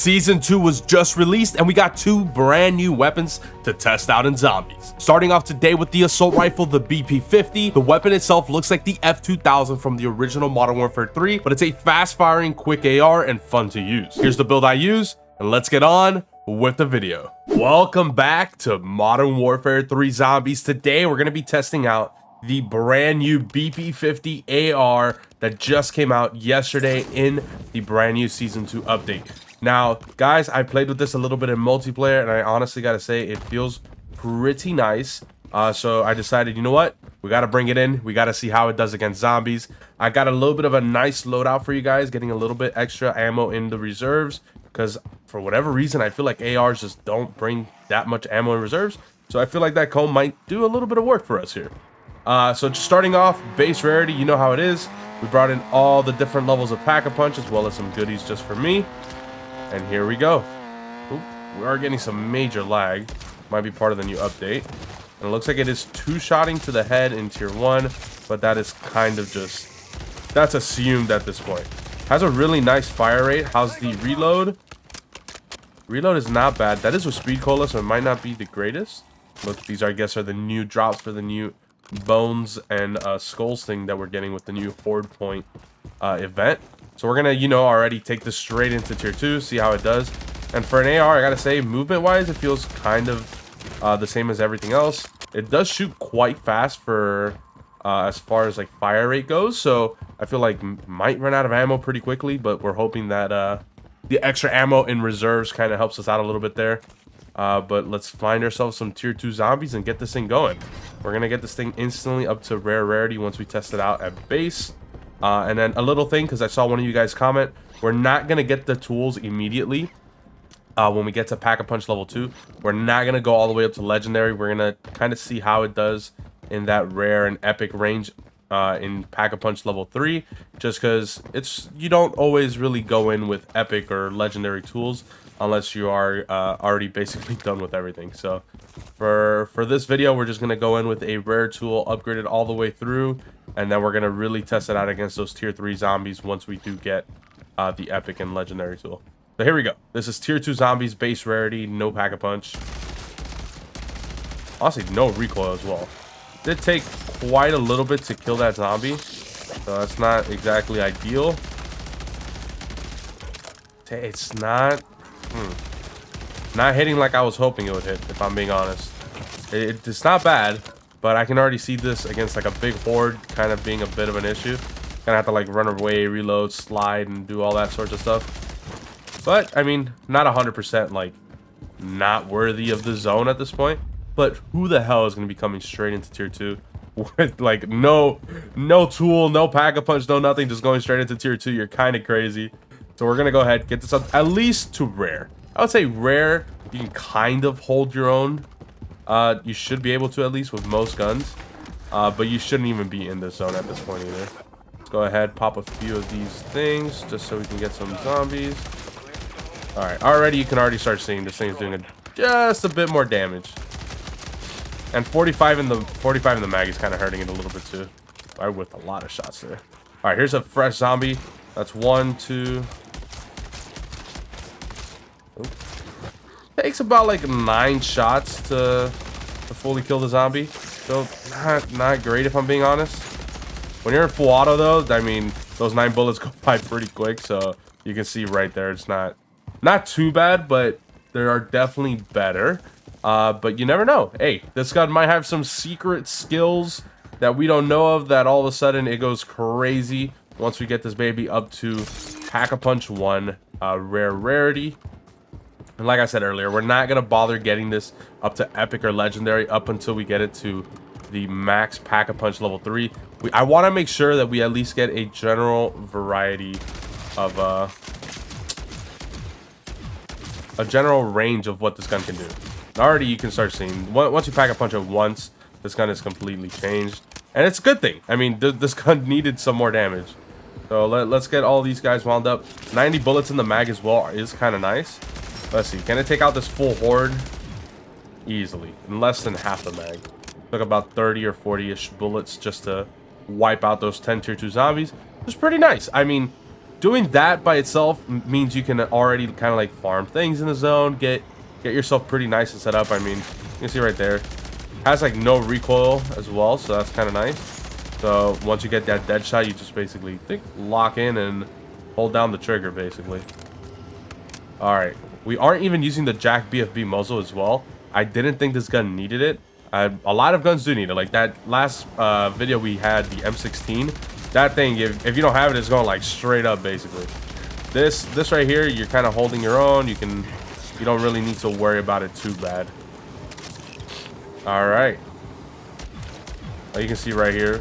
Season 2 was just released and we got 2 brand new weapons to test out in zombies. Starting off today with the assault rifle, the BP50. The weapon itself looks like the F2000 from the original Modern Warfare 3, but it's a fast firing, quick AR and fun to use. Here's the build I use, and let's get on with the video. Welcome back to Modern Warfare 3 Zombies. Today we're going to be testing out the brand new BP50 AR that just came out yesterday in the brand new Season 2 update. Now, guys, I played with this a little bit in multiplayer, and I honestly gotta say, it feels pretty nice. So I decided, you know what? We gotta bring it in. We gotta see how it does against zombies. I got a little bit of a nice loadout for you guys, getting a little bit extra ammo in the reserves, because for whatever reason, I feel like ARs just don't bring that much ammo in reserves. So I feel like that comb might do a little bit of work for us here. So just starting off, base rarity, you know how it is. We brought in all the different levels of Pack-a-Punch, as well as some goodies just for me. And here we go. Oop, we are getting some major lag. Might be part of the new update. And it looks like it is 2-shotting to the head in tier 1, but that is kind of just, that's assumed at this point. Has a really nice fire rate. How's the reload? Reload is not bad. That is with speed cola, so it might not be the greatest. Look, these I guess are the new drops for the new bones and skulls thing that we're getting with the new horde point event. So we're gonna, you know, already take this straight into tier 2, see how it does. And for an AR, I gotta say, movement wise, it feels kind of the same as everything else. It does shoot quite fast for as far as like fire rate goes, so I feel like might run out of ammo pretty quickly, but we're hoping that the extra ammo in reserves kind of helps us out a little bit there. But let's find ourselves some tier 2 zombies and get this thing going. We're gonna get this thing instantly up to rare rarity once we test it out at base. And then a little thing, because I saw one of you guys comment, we're not gonna get the tools immediately when we get to Pack-a-Punch level 2. We're not gonna go all the way up to legendary. We're gonna kind of see how it does in that rare and epic range in Pack-a-Punch level 3, just because you don't always really go in with epic or legendary tools unless you are already basically done with everything. So for this video, we're just gonna go in with a rare tool, upgraded all the way through, and then we're gonna really test it out against those tier 3 zombies once we do get the epic and legendary tool. So here we go. This is tier 2 zombies, base rarity, no Pack-a-Punch. Honestly, no recoil as well. Did take quite a little bit to kill that zombie, so that's not exactly ideal. It's not hitting like I was hoping it would hit, if I'm being honest. It's not bad, but I can already see this against like a big horde kind of being a bit of an issue. Gonna have to like run away, reload, slide, and do all that sorts of stuff. But I mean, not 100% like not worthy of the zone at this point. But who the hell is gonna be coming straight into tier 2 with like no tool, no Pack-a-Punch, no nothing, just going straight into tier 2? You're kind of crazy. So we're gonna go ahead, get this up at least to rare. I would say rare, you can kind of hold your own. You should be able to, at least with most guns. But you shouldn't even be in this zone at this point either. Let's go ahead, pop a few of these things just so we can get some zombies. Alright, already you can already start seeing this thing is doing just a bit more damage. And 45 in the mag is kind of hurting it a little bit too. I whipped a lot of shots there. Alright, here's a fresh zombie. That's 1, 2. Takes about like 9 shots to fully kill the zombie, so not great if I'm being honest. When you're in full auto though, I mean, those 9 bullets go by pretty quick, so you can see right there it's not too bad, but there are definitely better. But you never know. Hey, this gun might have some secret skills that we don't know of, that all of a sudden it goes crazy once we get this baby up to Pack-a-Punch 1 rare rarity. And like I said earlier, we're not going to bother getting this up to epic or legendary up until we get it to the max Pack-a-Punch level 3. I want to make sure that we at least get a general variety of a general range of what this gun can do. Already you can start seeing, once you Pack-a-Punch it once, this gun is completely changed. And it's a good thing. I mean, this gun needed some more damage. So let's get all these guys wound up. 90 bullets in the mag as well is kind of nice. Let's see, can it take out this full horde? Easily, in less than half the mag. Took about 30 or 40-ish bullets just to wipe out those 10 tier 2 zombies. It was pretty nice. I mean, doing that by itself means you can already kind of like farm things in the zone, get yourself pretty nice and set up. I mean, you can see right there, has like no recoil as well, so that's kind of nice. So once you get that dead shot, you just basically lock in and hold down the trigger basically. All right, we aren't even using the Jack BFB muzzle as well. I didn't think this gun needed it. A lot of guns do need it. Like that last video we had, the M16. That thing, if you don't have it, it's going like straight up basically. This right here, you're kind of holding your own. You don't really need to worry about it too bad. All right. You can see right here,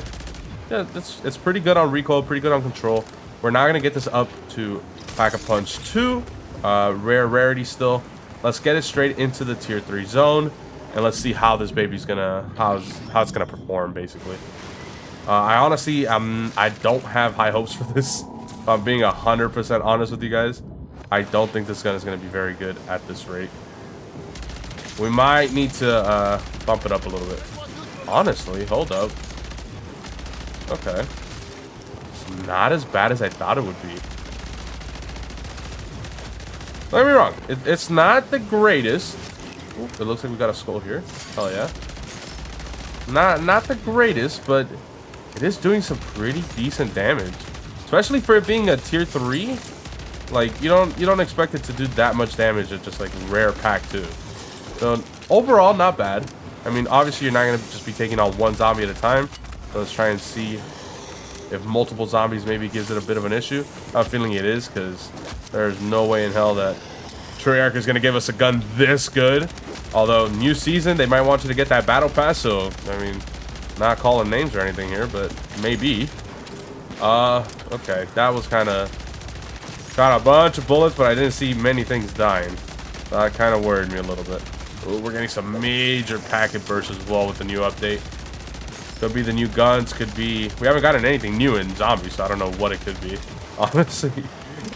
yeah, it's pretty good on recoil, pretty good on control. We're not gonna get this up to Pack-a-Punch 2, rare rarity still. Let's get it straight into the tier 3 zone, and let's see how this baby's gonna how it's gonna perform basically. I honestly, I don't have high hopes for this. If I'm being 100% honest with you guys, I don't think this gun is gonna be very good at this rate. We might need to bump it up a little bit. Honestly, hold up. Okay. It's not as bad as I thought it would be. Don't get me wrong. It's not the greatest. Ooh, it looks like we got a skull here. Hell yeah. Not the greatest, but it is doing some pretty decent damage. Especially for it being a tier 3. Like, you don't expect it to do that much damage at just like rare pack 2. So overall, not bad. I mean, obviously you're not going to just be taking on one zombie at a time. So let's try and see if multiple zombies maybe gives it a bit of an issue. I'm feeling it is, because there's no way in hell that Treyarch is going to give us a gun this good. Although, new season, they might want you to get that battle pass. So, I mean, not calling names or anything here, but maybe. Okay. That was kind of... Got a bunch of bullets, but I didn't see many things dying. That kind of worried me a little bit. Ooh, we're getting some major packet bursts as well with the new update. Could be the new guns, could be... We haven't gotten anything new in zombies, so I don't know what it could be. Honestly,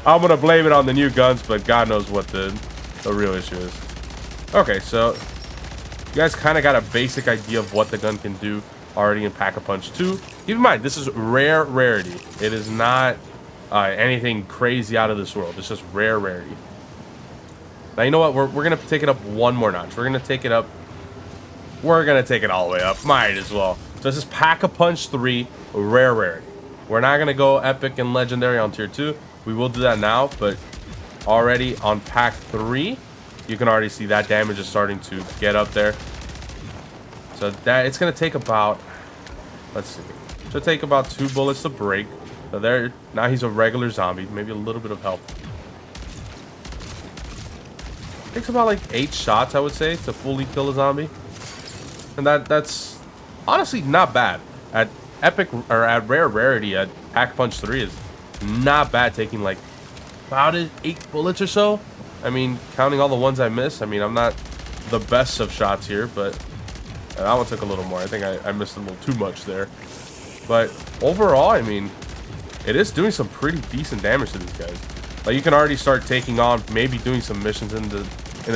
I'm going to blame it on the new guns, but God knows what the real issue is. Okay, so you guys kind of got a basic idea of what the gun can do already in Pack-a-Punch 2. Keep in mind, this is rare rarity. It is not anything crazy out of this world. It's just rare rarity. Now, you know what? We're going to take it up one more notch. We're going to take it up. We're going to take it all the way up. Might as well. So this is Pack-a-Punch 3, rare rarity. We're not going to go epic and legendary on tier 2. We will do that now, but already on pack 3, you can already see that damage is starting to get up there. So that it's going to take about, let's see, it'll take about 2 bullets to break. So there, now he's a regular zombie, maybe a little bit of health. Takes about like 8 shots, I would say, to fully kill a zombie. And that's honestly not bad. At epic or at rare rarity at Pack-a-Punch 3 is not bad, taking like about 8 bullets or so. I mean, counting all the ones I missed, I mean, I'm not the best of shots here, but that one took a little more. I think I missed a little too much there. But overall, I mean, it is doing some pretty decent damage to these guys. Like, you can already start taking on, maybe doing some missions in the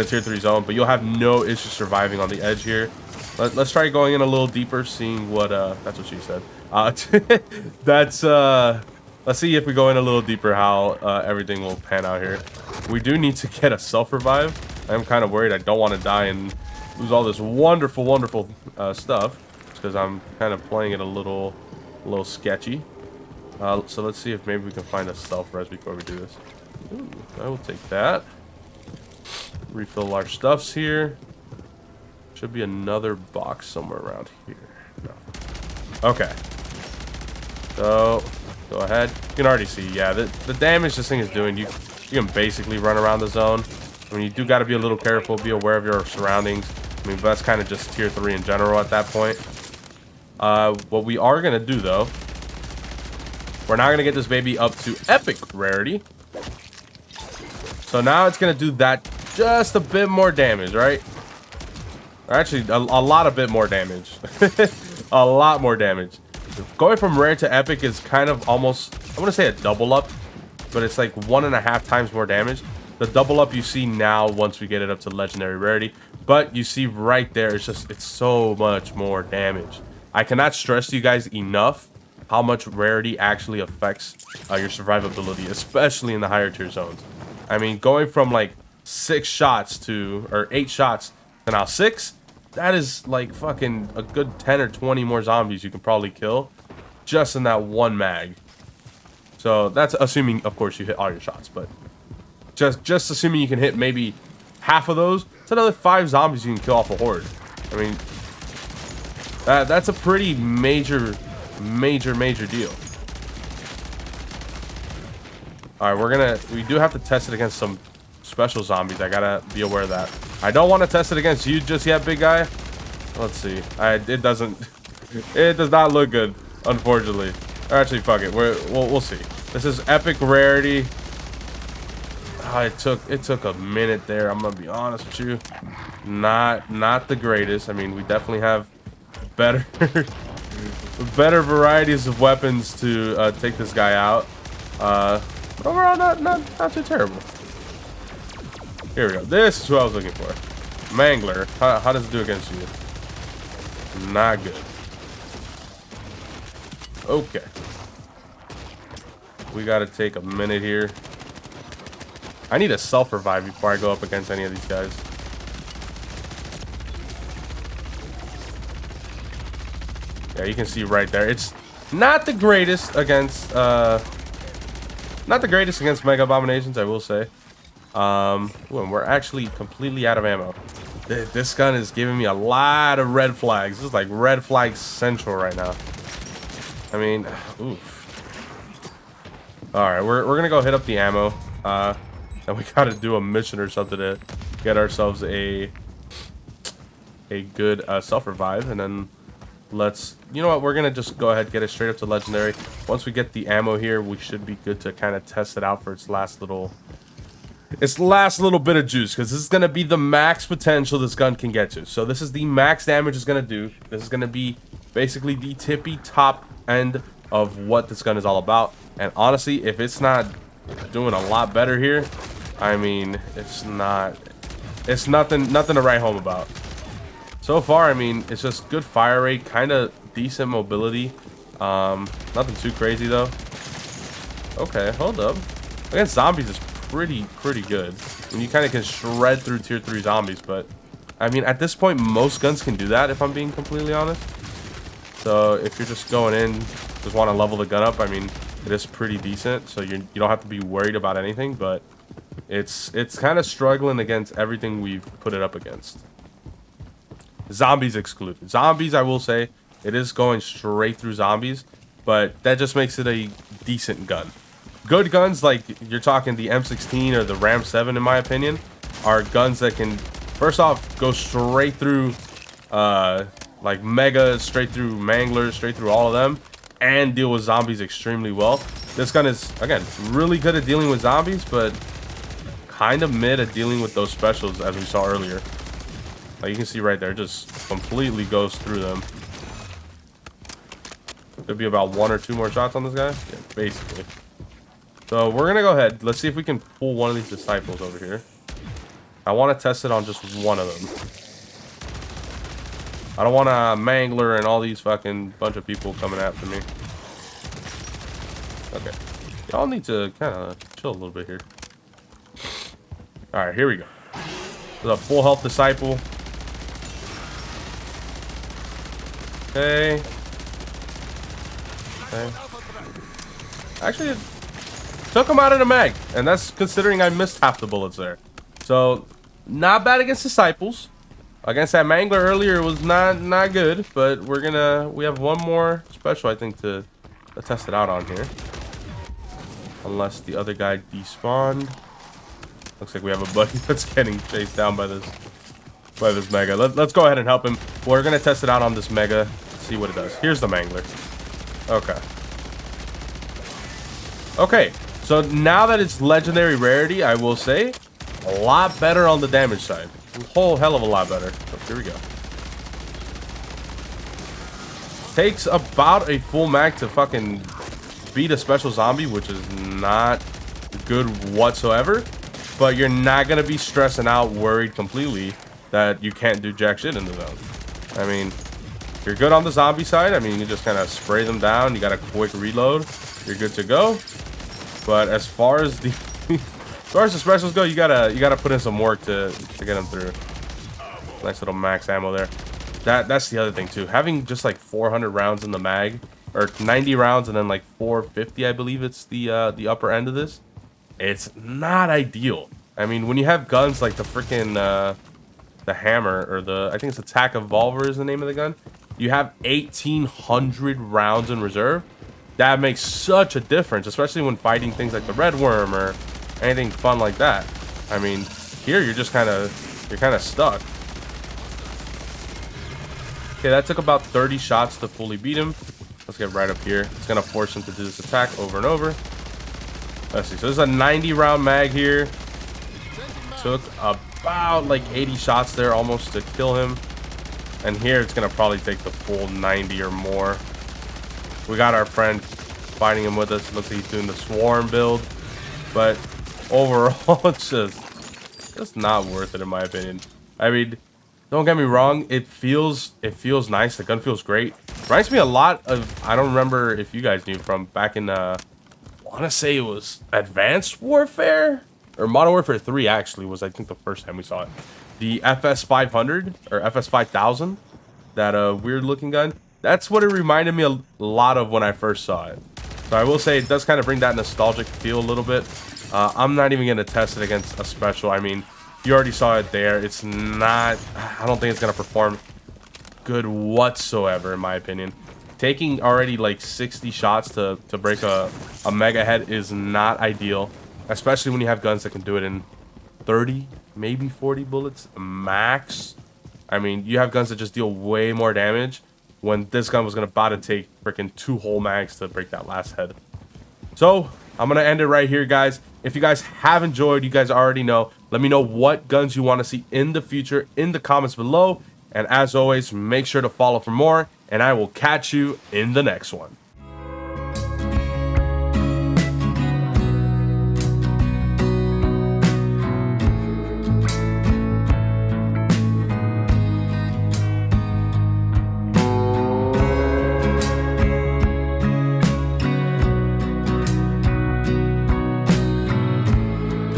tier 3 zone, but you'll have no issue surviving on the edge here. Let's try going in a little deeper, seeing what that's what she said. Let's see if we go in a little deeper how everything will pan out here. We do need to get a self-revive. I'm kind of worried I don't want to die and lose all this wonderful stuff, because I'm kind of playing it a little sketchy. So let's see if maybe we can find a self-res before we do this. Ooh, I will take that. Refill our stuffs here. Should be another box somewhere around here. No. Okay. So go ahead. You can already see, yeah, the damage this thing is doing. You can basically run around the zone. I mean, you do got to be a little careful, be aware of your surroundings. I mean, but that's kind of just tier 3 in general at that point. What we are gonna do though, we're not gonna get this baby up to epic rarity. So now it's gonna do that just a bit more damage, right? Or actually, a lot of bit more damage. A lot more damage. Going from rare to epic is kind of almost, I want to say a double up, but it's like 1.5 times more damage. The double up you see now once we get it up to legendary rarity, but you see right there, it's so much more damage. I cannot stress to you guys enough how much rarity actually affects your survivability, especially in the higher tier zones. I mean, going from like 6 shots to, or 8 shots to now 6, that is like fucking a good 10 or 20 more zombies you can probably kill just in that one mag. So that's assuming, of course, you hit all your shots, but just assuming you can hit maybe half of those, it's another 5 zombies you can kill off a horde. I mean, that's a pretty major deal. All right, we do have to test it against some special zombies. I gotta be aware of that. I don't want to test it against you just yet, big guy. Let's see. It does not look good, unfortunately. Or actually, fuck it. We'll see. This is epic rarity. It took a minute there. I'm gonna be honest with you. Not the greatest. I mean, we definitely have better varieties of weapons to take this guy out. But overall, not too terrible. Here we go. This is who I was looking for. Mangler. How does it do against you? Not good. Okay. We gotta take a minute here. I need a self-revive before I go up against any of these guys. Yeah, you can see right there. It's not the greatest against Mega Abominations, I will say. And we're actually completely out of ammo. This gun is giving me a lot of red flags. This is like red flag central right now. I mean, oof. All right, we're gonna go hit up the ammo. And we gotta do a mission or something to get ourselves a good self-revive, and then you know what, we're gonna just go ahead, get it straight up to legendary. Once we get the ammo here, we should be good to kind of test it out for its last little bit of juice, because this is gonna be the max potential this gun can get to. So this is the max damage it's gonna do. This is gonna be basically the tippy top end of what this gun is all about. And honestly, if it's not doing a lot better here, I mean, it's nothing to write home about. So far, I mean, it's just good fire rate, kind of decent mobility. Nothing too crazy though. Okay, hold up. Against zombies is pretty good. I mean, you kind of can shred through tier 3 zombies, but I mean, at this point, most guns can do that, if I'm being completely honest. So if you're just going in, just want to level the gun up, I mean, it is pretty decent. So you don't have to be worried about anything, but it's kind of struggling against everything we've put it up against. Zombies excluded. Zombies, I will say, it is going straight through zombies, but that just makes it a decent gun. Good guns, like you're talking the M16 or the Ram 7, in my opinion, are guns that can, first off, go straight through like Mega, straight through Manglers, straight through all of them, and deal with zombies extremely well. This gun is, again, really good at dealing with zombies, but kind of mid at dealing with those specials, as we saw earlier. Like you can see right there, it just completely goes through them. Could be about 1 or 2 more shots on this guy. Yeah, basically. So we're gonna go ahead. Let's see if we can pull one of these disciples over here. I want to test it on just one of them. I don't want a Mangler and all these fucking bunch of people coming after me. Okay. Y'all need to kind of chill a little bit here. Alright, here we go. There's a full health disciple. Okay. Okay. Actually, it took him out of the mag. And that's considering I missed half the bullets there. So, not bad against disciples. Against that Mangler earlier, it was not good. But we have one more special, I think, to test it out on here. Unless the other guy despawned. Looks like we have a buddy that's getting chased down by this Mega. Let's go ahead and help him. We're gonna test it out on this Mega. See what it does. Here's the Mangler. Okay. Okay. So now that it's legendary rarity, I will say, a lot better on the damage side. A whole hell of a lot better. So here we go. Takes about a full mag to fucking beat a special zombie, which is not good whatsoever. But you're not gonna be stressing out, worried completely that you can't do jack shit in the zone. I mean, You're good on the zombie side. I mean, you just kind of spray them down. You got a quick reload. You're good to go. But as far as the specials go, you gotta put in some work to get them through. Nice little max ammo there. That's the other thing too. Having just like 400 rounds in the mag, or 90 rounds and then like 450, I believe it's the upper end of this. It's not ideal. I mean, when you have guns like the freaking the hammer, or I think it's Attack Evolver is the name of the gun. You have 1,800 rounds in reserve. That makes such a difference, especially when fighting things like the Red Worm or anything fun like that. I mean, here you're just kind of stuck. Okay, that took about 30 shots to fully beat him. Let's get right up here. It's gonna force him to do this attack over and over. Let's see. So there's a 90 round mag here. Took about like 80 shots there almost to kill him. And here it's gonna probably take the full 90 or more. We got our friend fighting him with us. Looks like he's doing the swarm build. But overall, it's just not worth it in my opinion. I mean, don't get me wrong, it feels nice. The gun feels great. Reminds me a lot of, I don't remember if you guys knew, from back in I want to say it was Advanced Warfare or Modern Warfare 3 actually was, I think, the first time we saw it. The FS500 or FS5000, that weird looking gun. That's what it reminded me a lot of when I first saw it. So I will say it does kind of bring that nostalgic feel a little bit. I'm not even going to test it against a special. I mean, you already saw it there. It's not, I don't think it's going to perform good whatsoever, in my opinion. Taking already like 60 shots to break a mega head is not ideal, especially when you have guns that can do it in 30, maybe 40 bullets max. I mean, you have guns that just deal way more damage, when this gun was about to take freaking 2 whole mags to break that last head. So I'm gonna end it right here, guys. If you guys have enjoyed, you guys already know, let me know what guns you want to see in the future in the comments below. And as always, make sure to follow for more, and I will catch you in the next one.